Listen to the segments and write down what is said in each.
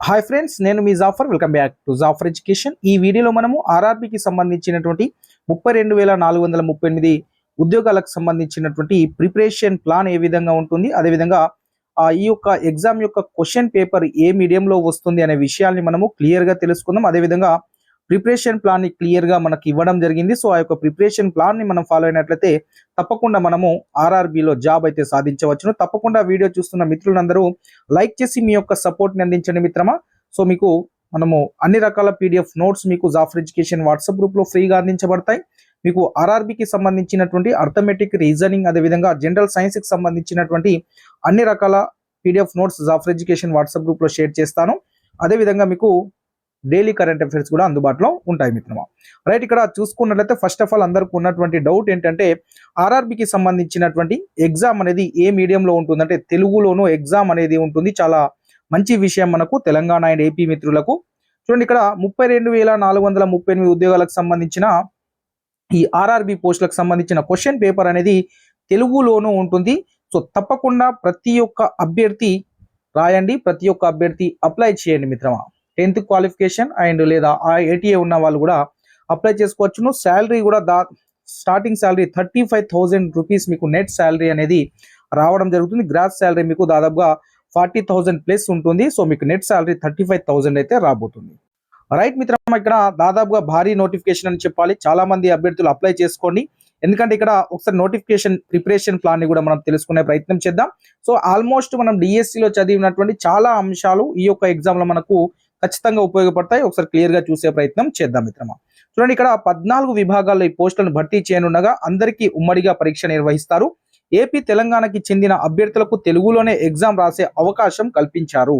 Hi friends, నేను మీ Jafar. Welcome back to Jafar education. ఈ వీడియోలో మనము ఆర్ఆర్బికి సంబంధించినటువంటి 32,438 ఉద్యోగాలకు సంబంధించినటువంటి ప్రిపరేషన్ ప్లాన్ ఏ విధంగా ఉంటుంది, అదేవిధంగా ఈ యొక్క ఎగ్జామ్ యొక్క క్వశ్చన్ పేపర్ ఏ మీడియంలో వస్తుంది అనే విషయాల్ని మనము క్లియర్గా తెలుసుకుందాం. అదేవిధంగా ప్రిపరేషన్ ప్లాన్ని క్లియర్గా మనకి ఇవ్వడం జరిగింది. సో ఆ యొక్క ప్రిపరేషన్ ప్లాన్ని మనం ఫాలో అయినట్లయితే తప్పకుండా మనము ఆర్ఆర్బిలో జాబ్ అయితే సాధించవచ్చును. తప్పకుండా వీడియో చూస్తున్న మిత్రులందరూ లైక్ చేసి మీ యొక్క సపోర్ట్ని అందించండి మిత్రమా. సో మీకు మనము అన్ని రకాల పీడిఎఫ్ నోట్స్ మీకు జాఫర్ ఎడ్యుకేషన్ వాట్సాప్ గ్రూప్లో ఫ్రీగా అందించబడతాయి. మీకు ఆర్ఆర్బికి సంబంధించినటువంటి అర్థమెటిక్, రీజనింగ్, అదేవిధంగా జనరల్ సైన్స్కి సంబంధించినటువంటి అన్ని రకాల PDF notes Jafar education WhatsApp గ్రూప్లో షేర్ చేస్తాను. అదేవిధంగా మీకు డైలీ కరెంట్ అఫైర్స్ కూడా అందుబాటులో ఉంటాయి మిత్రమా. రైట్, ఇక్కడ చూసుకున్నట్లయితే ఫస్ట్ ఆఫ్ ఆల్ అందరికి ఉన్నటువంటి డౌట్ ఏంటంటే ఆర్ఆర్బికి సంబంధించినటువంటి ఎగ్జామ్ అనేది ఏ మీడియంలో ఉంటుందంటే తెలుగులోనూ ఎగ్జామ్ అనేది ఉంటుంది. చాలా మంచి విషయం మనకు తెలంగాణ అండ్ ఏపీ మిత్రులకు. చూడండి, ఇక్కడ 32,438 ఉద్యోగాలకు సంబంధించిన ఈ ఆర్ఆర్బి పోస్టులకు సంబంధించిన క్వశ్చన్ పేపర్ అనేది తెలుగులోనూ ఉంటుంది. సో తప్పకుండా ప్రతి ఒక్క అభ్యర్థి రాయండి, ప్రతి ఒక్క అభ్యర్థి అప్లై చేయండి మిత్రమా. 10th క్వాలిఫికేషన్ అండ్ లేదా ఏటీఏ ఉన్న వాళ్ళు కూడా అప్లై చేసుకోవచ్చును. శాలరీ కూడా స్టార్టింగ్ శాలరీ 35,000 రూపీస్ మీకు నెట్ శాలరీ అనేది రావడం జరుగుతుంది. గ్రాస్ శాలరీ మీకు దాదాపుగా 40,000 ప్లస్ ఉంటుంది. సో మీకు నెట్ శాలరీ 35,000 అయితే రాబోతుంది. రైట్ మిత్రమా, ఇక్కడ దాదాపుగా భారీ నోటిఫికేషన్ అని చెప్పాలి. చాలా మంది అభ్యర్థులు అప్లై చేసుకోండి. ఎందుకంటే ఇక్కడ ఒకసారి నోటిఫికేషన్ ప్రిపరేషన్ ప్లాన్ ని కూడా మనం తెలుసుకునే ప్రయత్నం చేద్దాం. సో ఆల్మోస్ట్ మనం డిఎస్సిలో చదివినటువంటి చాలా అంశాలు ఈ యొక్క ఎగ్జామ్ లో మనకు ఖచ్చితంగా ఉపయోగపడతాయి. ఒకసారి క్లియర్ గా చూసే ప్రయత్నం చేద్దాం మిత్రమా. చూడండి, ఇక్కడ 14 విభాగాల్లో ఈ పోస్టులను భర్తీ చేయనుండగా అందరికీ ఉమ్మడిగా పరీక్ష నిర్వహిస్తారు. ఏపీ, తెలంగాణకి చెందిన అభ్యర్థులకు తెలుగులోనే ఎగ్జామ్ రాసే అవకాశం కల్పించారు.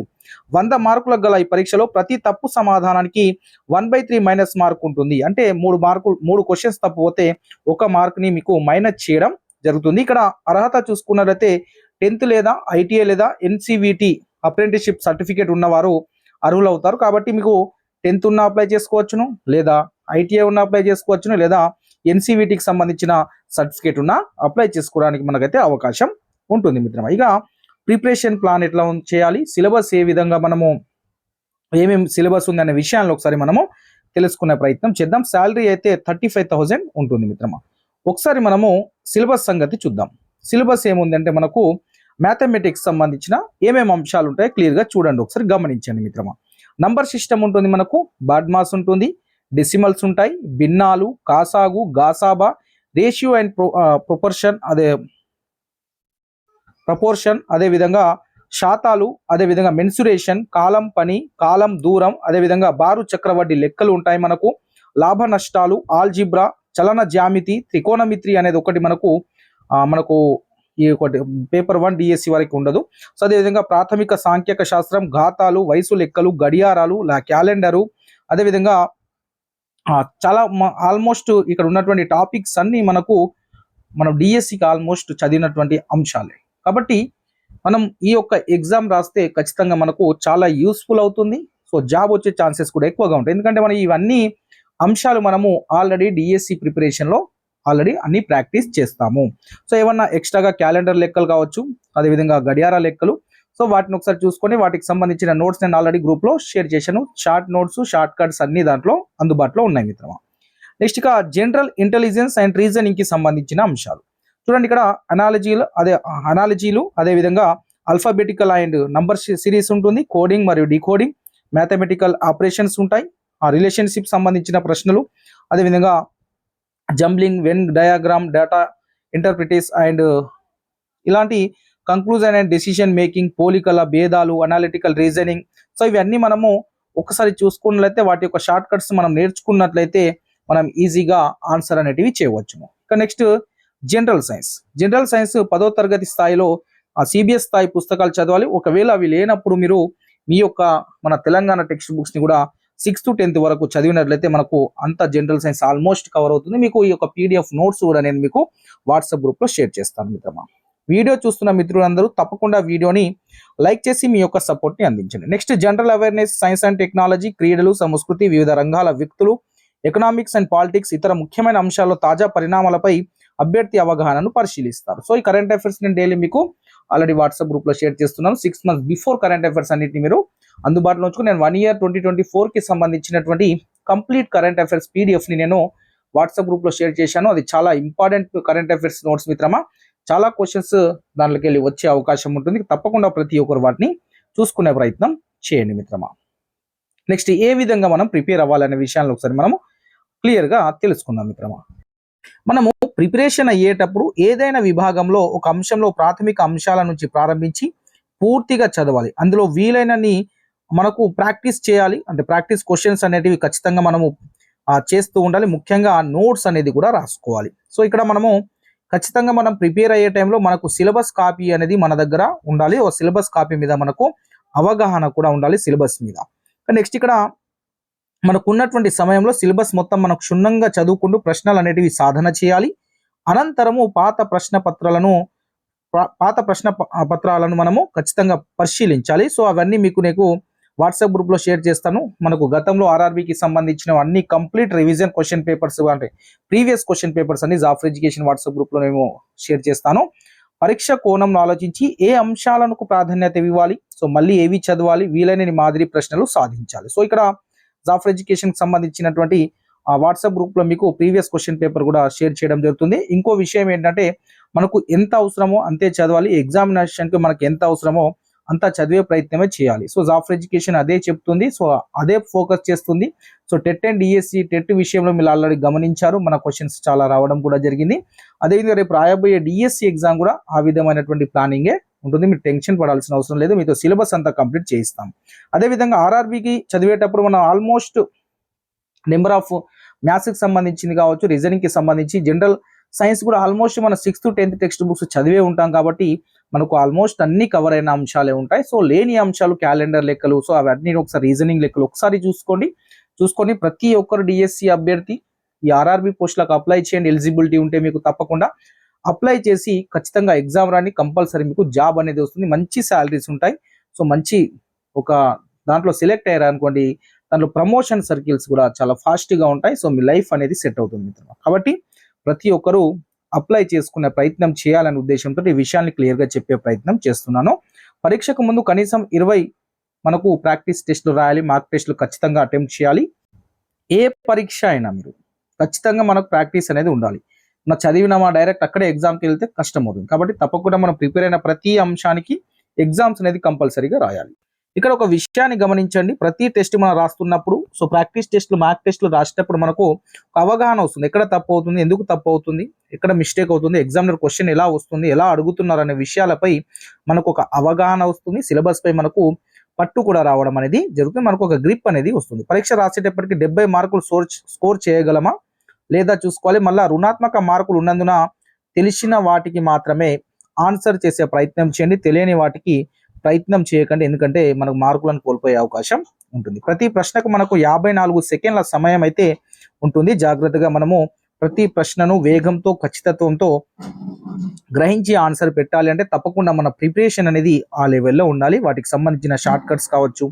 100 మార్కులకు గల ఈ పరీక్షలో ప్రతి తప్పు సమాధానానికి 1/3 మైనస్ మార్క్ ఉంటుంది. అంటే 3 క్వశ్చన్స్ తప్పు పోతే 1 మార్క్ ని మీకు మైనస్ చేయడం జరుగుతుంది. ఇక్కడ అర్హత చూసుకున్నట్లయితే 10th లేదా ఐటీఐ లేదా ఎన్సివిటి అప్రెంటిస్షిప్ సర్టిఫికేట్ ఉన్నవారు అర్హులు అవుతారు. కాబట్టి మీకు 10th ఉన్న అప్లై చేసుకోవచ్చును, లేదా ఐటీఐ ఉన్న అప్లై చేసుకోవచ్చును, లేదా ఎన్సివిటికి సంబంధించిన సర్టిఫికేట్ ఉన్న అప్లై చేసుకోవడానికి మనకైతే అవకాశం ఉంటుంది మిత్రమా. ఇక ప్రిపరేషన్ ప్లాన్ ఎట్లా చేయాలి, సిలబస్ ఏ విధంగా మనము ఏమేమి సిలబస్ ఉంది అనే విషయాల్లో ఒకసారి మనము తెలుసుకునే ప్రయత్నం చేద్దాం. శాలరీ అయితే 35,000 ఉంటుంది మిత్రమా. ఒకసారి మనము సిలబస్ సంగతి చూద్దాం. సిలబస్ ఏముంది అంటే మనకు మ్యాథమెటిక్స్ సంబంధించిన ఏమేమి అంశాలు ఉంటాయో క్లియర్గా చూడండి, ఒకసారి గమనించండి మిత్రమా. నంబర్ సిస్టమ్ ఉంటుంది, మనకు బాడ్మాస్ ఉంటుంది, డెసిమల్స్ ఉంటాయి, భిన్నాలు, కాసాగు, గాసాబా, రేషియో అండ్ ప్రపోర్షన్, అదేవిధంగా శాతాలు, అదేవిధంగా మెన్సురేషన్, కాలం పని, కాలం దూరం, అదేవిధంగా బారు చక్రవడ్డీ లెక్కలు ఉంటాయి మనకు, లాభ నష్టాలు, ఆల్జిబ్రా, చలన జ్యామితి, త్రికోణమిత్రి అనేది ఒకటి మనకు ఈ ఒకటి పేపర్ 1 డిఎస్సి వరకు ఉండదు. సో అదేవిధంగా ప్రాథమిక సాంఖ్యక శాస్త్రం, ఘాతాలు, వయసు లెక్కలు, గడియారాలు, క్యాలెండరు, అదేవిధంగా చాలా ఆల్మోస్ట్ ఇక్కడ ఉన్నటువంటి టాపిక్స్ అన్ని మనం డిఎస్సికి ఆల్మోస్ట్ చదివినటువంటి అంశాలే. కాబట్టి మనం ఈ యొక్క ఎగ్జామ్ రాస్తే ఖచ్చితంగా మనకు చాలా యూస్ఫుల్ అవుతుంది. సో జాబ్ వచ్చే ఛాన్సెస్ కూడా ఎక్కువగా ఉంటాయి. ఎందుకంటే మనం ఇవన్నీ అంశాలు మనము ఆల్రెడీ డిఎస్సి ప్రిపరేషన్లో ఆల్రెడీ అన్ని ప్రాక్టీస్ చేస్తాము. సో ఏమన్నా ఎక్స్ట్రాగా క్యాలెండర్ లెక్కలు కావచ్చు, అదేవిధంగా గడియార లెక్కలు, సో వాటిని ఒకసారి చూసుకొని వాటికి సంబంధించిన నోట్స్ నేను ఆల్రెడీ గ్రూప్లో షేర్ చేశాను. షార్ట్ నోట్స్, షార్ట్ కట్స్ అన్ని దాంట్లో అందుబాటులో ఉన్నాయి మిత్రమా. నెక్స్ట్ ఇక జనరల్ ఇంటెలిజెన్స్ అండ్ రీజనింగ్కి సంబంధించిన అంశాలు చూడండి. ఇక్కడ అనాలజీలు, అదేవిధంగా ఆల్ఫాబెటికల్ అండ్ నంబర్ సిరీస్ ఉంటుంది, కోడింగ్ మరియు డీకోడింగ్, మ్యాథమెటికల్ ఆపరేషన్స్ ఉంటాయి, రిలేషన్షిప్ సంబంధించిన ప్రశ్నలు, అదేవిధంగా jumbling, Venn diagram, data interpretation and ఇలాంటి కంక్లూజన్ అండ్ డెసిషన్ మేకింగ్, పోలికల భేదాలు, అనాలిటికల్ రీజనింగ్. సో ఇవన్నీ మనము ఒకసారి చూసుకున్నట్లయితే వాటి యొక్క షార్ట్ కట్స్ మనం నేర్చుకున్నట్లయితే మనం ఈజీగా ఆన్సర్ అనేటివి చేయవచ్చు. ఇక నెక్స్ట్ జనరల్ సైన్స్ 10వ తరగతి స్థాయిలో సిబిఎస్ స్థాయి పుస్తకాలు చదవాలి. ఒకవేళ అవి లేనప్పుడు మీరు మీ యొక్క మన తెలంగాణ టెక్స్ట్ బుక్స్ ని కూడా 6th to 10th వరకు చదివినట్లయితే మనకు అంత జనరల్ సైన్స్ ఆల్మోస్ట్ కవర్ అవుతుంది. మీకు ఈ యొక్క పీడిఎఫ్ నోట్స్ కూడా నేను మీకు వాట్సాప్ గ్రూప్లో షేర్ చేస్తాను మిత్రమా. వీడియో చూస్తున్న మిత్రులందరూ తప్పకుండా వీడియోని లైక్ చేసి మీ యొక్క సపోర్ట్ని అందించండి. Next general awareness, science and technology, క్రీడలు, సంస్కృతి, వివిధ రంగాల వ్యక్తులు, ఎకనామిక్స్ అండ్ పాలిటిక్స్, ఇతర ముఖ్యమైన అంశాల్లో తాజా పరిణామాలపై అభ్యర్థి అవగాహనను పరిశీలిస్తారు. సో ఈ కరెంట్ అఫైర్స్ నేను డైలీ మీకు ఆల్రెడీ వాట్సాప్ గ్రూప్లో షేర్ చేస్తున్నాను. 6 months బిఫోర్ కరెంట్ అఫైర్స్ అన్నింటినీ మీరు అందుబాటులో ఉంచుకుని నేను 1 ఇయర్ 2024కి సంబంధించినటువంటి కంప్లీట్ కరెంట్ అఫైర్స్ పీడిఎఫ్ని నేను వాట్సాప్ గ్రూప్లో షేర్ చేశాను. అది చాలా ఇంపార్టెంట్ కరెంట్ అఫైర్స్ నోట్స్ మిత్రమా. చాలా క్వశ్చన్స్ దాంట్లోకి వెళ్ళి వచ్చే అవకాశం ఉంటుంది. తప్పకుండా ప్రతి ఒక్కరు వాటిని చూసుకునే ప్రయత్నం చేయండి మిత్రమా. నెక్స్ట్ ఏ విధంగా మనం ప్రిపేర్ అవ్వాలనే విషయాన్ని ఒకసారి మనము క్లియర్గా తెలుసుకుందాం మిత్రమా. మనము ప్రిపరేషన్ అయ్యేటప్పుడు ఏదైనా విభాగంలో ఒక అంశంలో ప్రాథమిక అంశాల నుంచి ప్రారంభించి పూర్తిగా చదవాలి. అందులో వీలైనన్ని మనకు ప్రాక్టీస్ చేయాలి. అంటే ప్రాక్టీస్ క్వశ్చన్స్ అనేటివి ఖచ్చితంగా మనము చేస్తూ ఉండాలి. ముఖ్యంగా నోట్స్ అనేది కూడా రాసుకోవాలి. సో ఇక్కడ మనము ఖచ్చితంగా మనం ప్రిపేర్ అయ్యే టైంలో మనకు సిలబస్ కాపీ అనేది మన దగ్గర ఉండాలి. ఓ సిలబస్ కాపీ మీద మనకు అవగాహన కూడా ఉండాలి సిలబస్ మీద. నెక్స్ట్ ఇక్కడ మనకు ఉన్నటువంటి సమయంలో సిలబస్ మొత్తం మనకు క్షుణ్ణంగా చదువుకుంటూ ప్రశ్నలు అనేటివి సాధన చేయాలి. అనంతరము పాత ప్రశ్న పత్రాలను మనము ఖచ్చితంగా పరిశీలించాలి. సో అవన్నీ నీకు వాట్సాప్ గ్రూప్లో షేర్ చేస్తాను. మనకు గతంలో ఆర్ఆర్బీకి సంబంధించిన అన్ని కంప్లీట్ రివిజన్ క్వశ్చన్ పేపర్స్ అంటే ప్రీవియస్ క్వశ్చన్ పేపర్స్ అన్ని జాఫర్ ఎడ్యుకేషన్ వాట్సాప్ గ్రూప్లో నేను షేర్ చేస్తాను. పరీక్ష కోణంలో ఆలోచించి ఏ అంశాలకు ప్రాధాన్యత ఇవ్వాలి, సో మళ్ళీ ఏవి చదవాలి, వీలైన మాదిరి ప్రశ్నలు సాధించాలి. సో ఇక్కడ జాఫర్ ఎడ్యుకేషన్కి సంబంధించినటువంటి వాట్సాప్ గ్రూప్లో మీకు ప్రీవియస్ క్వశ్చన్ పేపర్ కూడా షేర్ చేయడం జరుగుతుంది. ఇంకో విషయం ఏంటంటే మనకు ఎంత అవసరమో అంతే చదవాలి. ఎగ్జామినేషన్కి మనకు ఎంత అవసరమో అంతా చదివే ప్రయత్నమే చేయాలి. సో జాఫర్ ఎడ్యుకేషన్ అదే చెప్తుంది. సో అదే ఫోకస్ చేస్తుంది. So TET and DSC TET విషయంలో మీరు ఆల్రెడీ గమనించారు, మన క్వశ్చన్స్ చాలా రావడం కూడా జరిగింది. అదేవిధంగా రేపు రాయబోయే డిఎస్సి ఎగ్జామ్ కూడా ఆ విధమైనటువంటి ప్లానింగే ఉంటుంది. మీరు టెన్షన్ పడాల్సిన అవసరం లేదు. మీతో సిలబస్ అంతా కంప్లీట్ చేయిస్తాం. అదేవిధంగా ఆర్ఆర్బీకి చదివేటప్పుడు మనం ఆల్మోస్ట్ నెంబర్ ఆఫ్ మ్యాథ్స్కి సంబంధించింది కావచ్చు, రీజనింగ్కి సంబంధించి జనరల్ సైన్స్ కూడా ఆల్మోస్ట్ మన 6th 10th టెక్స్ట్ బుక్స్ చదివే ఉంటాం కాబట్టి మనకు ఆల్మోస్ట్ అన్ని కవర్ అయిన అంశాలే ఉంటాయి. సో లేని అంశాలు క్యాలెండర్ లెక్కలు, సో అవన్నీ ఒకసారి రీజనింగ్ లెక్కలు ఒకసారి చూసుకొని ప్రతి ఒక్కరు డిఎస్సి అభ్యర్థి ఈ ఆర్ఆర్బీ పోస్టులకు అప్లై చేయండి. ఎలిజిబిలిటీ ఉంటే మీకు తప్పకుండా అప్లై చేసి ఖచ్చితంగా ఎగ్జామ్ రాని కంపల్సరీ మీకు జాబ్ అనేది వస్తుంది. మంచి శాలరీస్ ఉంటాయి. సో మంచి ఒక దాంట్లో సెలెక్ట్ అయ్యారు అనుకోండి, దాంట్లో ప్రమోషన్ సర్కిల్స్ కూడా చాలా ఫాస్ట్గా ఉంటాయి. సో మీ లైఫ్ అనేది సెట్ అవుతుంది మిత్రులు. కాబట్టి ప్రతి ఒక్కరూ అప్లై చేసుకునే ప్రయత్నం చేయాలనే ఉద్దేశంతో ఈ విషయాన్ని క్లియర్గా చెప్పే ప్రయత్నం చేస్తున్నాను. పరీక్షకు ముందు కనీసం 20 మనకు ప్రాక్టీస్ టెస్టులు రాయాలి, మార్క్ టెస్టులు ఖచ్చితంగా అటెంప్ట్ చేయాలి. ఏ పరీక్ష అయినా మీరు ఖచ్చితంగా మనకు ప్రాక్టీస్ అనేది ఉండాలి. మన చదివినామా డైరెక్ట్ అక్కడే ఎగ్జామ్కి వెళ్తే కష్టం అవుతుంది. కాబట్టి తప్పకుండా మనం ప్రిపేర్ అయిన ప్రతి అంశానికి ఎగ్జామ్స్ అనేది కంపల్సరీగా రాయాలి. ఇక్కడ ఒక విషయాన్ని గమనించండి, ప్రతి టెస్ట్ మనం రాస్తున్నప్పుడు సో ప్రాక్టీస్ టెస్టులు మార్క్ టెస్టులు రాసేటప్పుడు మనకు ఒక అవగాహన వస్తుంది. ఎక్కడ తప్పు అవుతుంది, ఎందుకు తప్పు అవుతుంది, ఎక్కడ మిస్టేక్ అవుతుంది, ఎగ్జామినర్ క్వశ్చన్ ఎలా వస్తుంది, ఎలా అడుగుతున్నారు అనే విషయాలపై మనకు ఒక అవగాహన వస్తుంది. సిలబస్ పై మనకు పట్టు కూడా రావడం అనేది జరుగుతుంది. మనకు ఒక గ్రిప్ అనేది వస్తుంది. పరీక్ష రాసేటప్పటికి 70 మార్కులు స్కోర్ చేయగలమా లేదా చూసుకోవాలి. మళ్ళీ రుణాత్మక మార్కులు ఉన్నందున తెలిసిన వాటికి మాత్రమే ఆన్సర్ చేసే ప్రయత్నం చేయండి, తెలియని వాటికి ప్రయత్నం చేయకండి. ఎందుకంటే మనకు మార్కులను కోల్పోయే అవకాశం ఉంటుంది. ప్రతి ప్రశ్నకు మనకు 54 సెకండ్ల సమయం అయితే ఉంటుంది. జాగ్రత్తగా మనము ప్రతి ప్రశ్నను వేగంతో ఖచ్చితత్వంతో గ్రహించి ఆన్సర్ పెట్టాలి. అంటే తప్పకుండా మన ప్రిపరేషన్ అనేది ఆ లెవెల్లో ఉండాలి. వాటికి సంబంధించిన షార్ట్ కట్స్ కావచ్చు,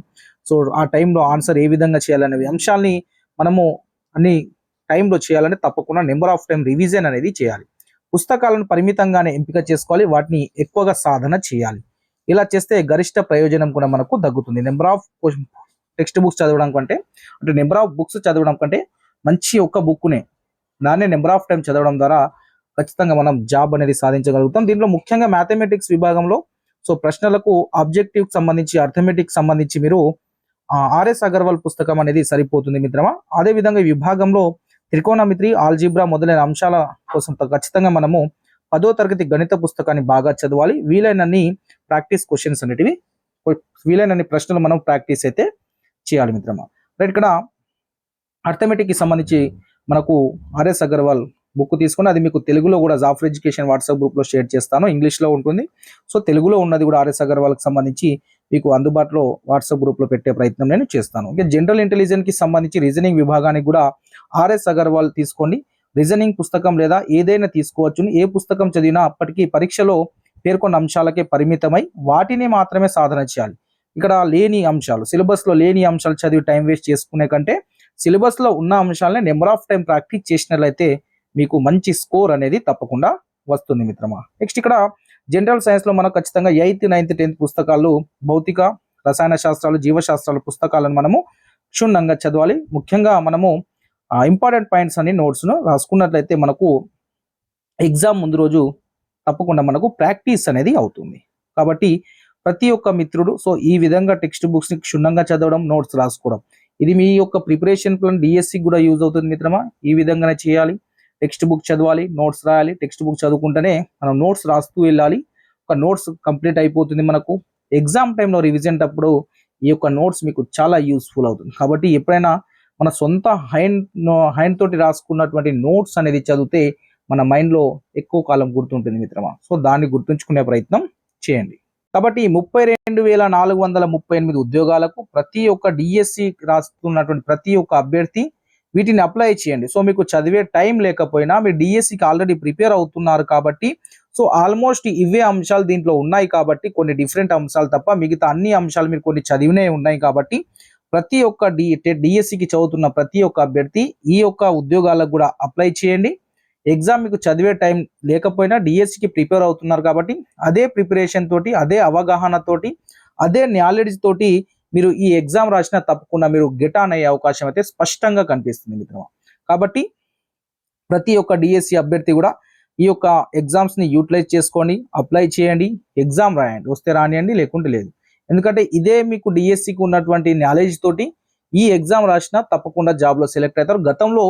సో ఆ టైంలో ఆన్సర్ ఏ విధంగా చేయాలనే అంశాలని మనము అన్ని టైంలో చేయాలంటే తప్పకుండా నెంబర్ ఆఫ్ టైం రివిజన్ అనేది చేయాలి. పుస్తకాలను పరిమితంగానే ఎంపిక చేసుకోవాలి, వాటిని ఎక్కువగా సాధన చేయాలి. ఇలా చేస్తే గరిష్ట ప్రయోజనం కూడా మనకు తగ్గుతుంది. నెంబర్ ఆఫ్ టెక్స్ట్ బుక్స్ చదవడం కంటే అంటే నెంబర్ ఆఫ్ బుక్స్ చదవడం కంటే మంచి ఒక్క బుక్నే దాన్ని నెంబర్ ఆఫ్ టైం చదవడం ద్వారా ఖచ్చితంగా మనం జాబ్ అనేది సాధించగలుగుతాం. దీంట్లో ముఖ్యంగా మ్యాథమెటిక్స్ విభాగంలో సో ప్రశ్నలకు ఆబ్జెక్టివ్కి సంబంధించి అర్థమెటిక్స్ సంబంధించి మీరు ఆర్ఎస్ అగర్వాల్ పుస్తకం అనేది సరిపోతుంది మిత్రమా. అదేవిధంగా ఈ విభాగంలో త్రికోణమితి, ఆల్జీబ్రా మొదలైన అంశాల కోసం ఖచ్చితంగా మనము 10వ తరగతి గణిత పుస్తకాన్ని బాగా చదవాలి. వీలైనన్ని ప్రాక్టీస్ క్వశ్చన్స్ అనేటివి, వీలైనన్ని ప్రశ్నలు మనం ప్రాక్టీస్ అయితే చేయాలి మిత్రమా. రైట్, ఇక్కడ అర్థమెటిక్కి సంబంధించి మనకు ఆర్ఎస్ అగర్వాల్ బుక్ తీసుకుని అది మీకు తెలుగులో కూడా జాఫర్ ఎడ్యుకేషన్ వాట్సాప్ గ్రూప్లో షేర్ చేస్తాను. ఇంగ్లీష్లో ఉంటుంది. సో తెలుగులో ఉన్నది కూడా ఆర్ఎస్ అగర్వాల్కి సంబంధించి మీకు అందుబాటులో వాట్సాప్ గ్రూప్లో పెట్టే ప్రయత్నం నేను చేస్తాను. ఇంకా జనరల్ ఇంటెలిజెన్స్కి సంబంధించి రీజనింగ్ విభాగానికి కూడా ఆర్ఎస్ అగర్వాల్ తీసుకోండి. రీజనింగ్ పుస్తకం లేదా ఏదైనా తీసుకోవచ్చు. ఏ పుస్తకం చదివినా అప్పటికి పరీక్షలో పేర్కొన్న అంశాలకే పరిమితమై వాటిని మాత్రమే సాధన చేయాలి. ఇక్కడ లేని అంశాలు, సిలబస్లో లేని అంశాలు చదివి టైం వేస్ట్ చేసుకునే కంటే సిలబస్లో ఉన్న అంశాలని నెంబర్ ఆఫ్ టైం ప్రాక్టీస్ చేసినట్లయితే మీకు మంచి స్కోర్ అనేది తప్పకుండా వస్తుంది మిత్రమా. నెక్స్ట్ ఇక్కడ జనరల్ సైన్స్లో మనకు ఖచ్చితంగా 8th 9th 10th పుస్తకాలు భౌతిక రసాయన శాస్త్రాలు, జీవశాస్త్రాలు పుస్తకాలను మనము క్షుణ్ణంగా చదవాలి. ముఖ్యంగా మనము ఇంపార్టెంట్ పాయింట్స్ అన్ని నోట్స్ను రాసుకున్నట్లయితే మనకు ఎగ్జామ్ ముందు రోజు తప్పకుండా మనకు ప్రాక్టీస్ అనేది అవుతుంది. కాబట్టి ప్రతి ఒక్క మిత్రుడు సో ఈ విధంగా టెక్స్ట్ బుక్స్ని క్షుణ్ణంగా చదవడం, నోట్స్ రాసుకోవడం, ఇది మీ యొక్క ప్రిపరేషన్ ప్లాన్ డిఎస్సికి కూడా యూజ్ అవుతుంది మిత్రమా. ఈ విధంగానే చేయాలి. టెక్స్ట్ బుక్ చదవాలి, నోట్స్ రాయాలి. టెక్స్ట్ బుక్ చదువుకుంటేనే మనం నోట్స్ రాస్తూ వెళ్ళాలి. ఒక నోట్స్ కంప్లీట్ అయిపోతుంది. మనకు ఎగ్జామ్ టైంలో రివిజన్ అప్పుడు ఈ యొక్క నోట్స్ మీకు చాలా యూస్ఫుల్ అవుతుంది. కాబట్టి ఎప్పుడైనా మన సొంత హ్యాండ్ తోటి రాసుకున్నటువంటి నోట్స్ అనేది చదివితే మన మైండ్లో ఎక్కువ కాలం గుర్తుంటుంది మిత్రమా. సో దాన్ని గుర్తుంచుకునే ప్రయత్నం చేయండి. కాబట్టి 32,438 ఉద్యోగాలకు ప్రతి ఒక్క డిఎస్సి రాస్తున్నటువంటి ప్రతి ఒక్క అభ్యర్థి వీటిని అప్లై చేయండి. సో మీకు చదివే టైం లేకపోయినా మీరు డిఎస్సికి ఆల్రెడీ ప్రిపేర్ అవుతున్నారు కాబట్టి సో ఆల్మోస్ట్ ఇవే అంశాలు దీంట్లో ఉన్నాయి కాబట్టి కొన్ని డిఫరెంట్ అంశాలు తప్ప మిగతా అన్ని అంశాలు మీరు కొన్ని చదివినే ఉన్నాయి కాబట్టి ప్రతి ఒక్క డిఎస్సికి చదువుతున్న ప్రతి ఒక్క అభ్యర్థి ఈ యొక్క ఉద్యోగాలకు కూడా అప్లై చేయండి. ఎగ్జామ్ మీకు చదివే టైం లేకపోయినా డిఎస్సికి ప్రిపేర్ అవుతున్నారు కాబట్టి అదే ప్రిపరేషన్ తోటి, అదే అవగాహన తోటి, అదే నాలెడ్జ్ తోటి మీరు ఈ ఎగ్జామ్ రాసినా తప్పకుండా మీరు గెట్ ఆన్ అయ్యే అవకాశం అయితే స్పష్టంగా కనిపిస్తుంది మిత్రమా. కాబట్టి ప్రతి ఒక్క డిఎస్సి అభ్యర్థి కూడా ఈ యొక్క ఎగ్జామ్స్ని యూటిలైజ్ చేసుకోండి, అప్లై చేయండి, ఎగ్జామ్ రాయండి. వస్తే రానియండి, లేకుంటే లేదు. ఎందుకంటే ఇదే మీకు డిఎస్సికి ఉన్నటువంటి నాలెడ్జ్ తోటి ఈ ఎగ్జామ్ రాసినా తప్పకుండా జాబ్లో సెలెక్ట్ అవుతారు. గతంలో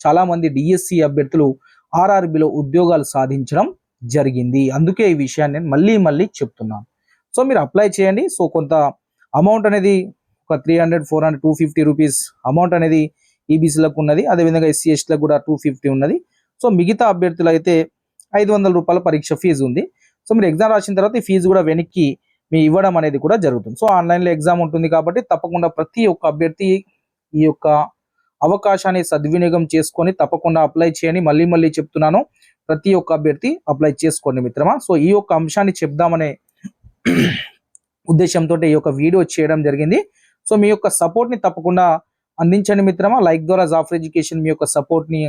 చాలామంది డిఎస్సి అభ్యర్థులు ఆర్ఆర్బిలో ఉద్యోగాలు సాధించడం జరిగింది. అందుకే ఈ విషయాన్ని నేను మళ్ళీ చెప్తున్నాను. సో మీరు అప్లై చేయండి. సో కొంత అమౌంట్ అనేది ఒక 300, 400, 250 రూపీస్ అమౌంట్ అనేది ఈబీసీలకు ఉన్నది. అదేవిధంగా ఎస్సీ ఎస్టీలకు కూడా 250 ఉన్నది. సో మిగతా అభ్యర్థులు అయితే 500 రూపాయల పరీక్ష ఫీజు ఉంది. సో మీరు ఎగ్జామ్ రాసిన తర్వాత ఈ ఫీజు కూడా వెనక్కి మీ ఇవ్వడం అనేది కూడా జరుగుతుంది. సో ఆన్లైన్లో ఎగ్జామ్ ఉంటుంది కాబట్టి తప్పకుండా ప్రతి ఒక్క అభ్యర్థి ఈ యొక్క అవకాశాన్ని సద్వినియోగం చేసుకొని తప్పకుండా అప్లై చేయండి. మళ్ళీ చెప్తున్నాను, ప్రతి ఒక్క అభ్యర్థి అప్లై చేసుకోండి మిత్రమా. సో ఈ యొక్క అంశాన్ని చెప్దామనే ఉద్దేశంతో ఈ యొక్క వీడియో చేయడం జరిగింది. సో మీ యొక్క సపోర్ట్ని తప్పకుండా అందించండి మిత్రమా. లైక్ ద్వారా జాఫర్ ఎడ్యుకేషన్ మీ యొక్క సపోర్ట్ని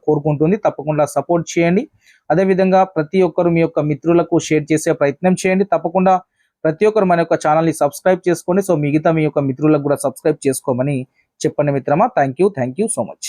కోరుకుంటుంది. తప్పకుండా సపోర్ట్ చేయండి. అదేవిధంగా ప్రతి ఒక్కరు మీ యొక్క మిత్రులకు షేర్ చేసే ప్రయత్నం చేయండి. తప్పకుండా ప్రతి ఒక్కరు మన యొక్క ఛానల్ని సబ్స్క్రైబ్ చేసుకోండి. సో మిగతా మీ యొక్క మిత్రులకు కూడా సబ్స్క్రైబ్ చేసుకోమని చెప్పండి మిత్రమా. Thank you so much.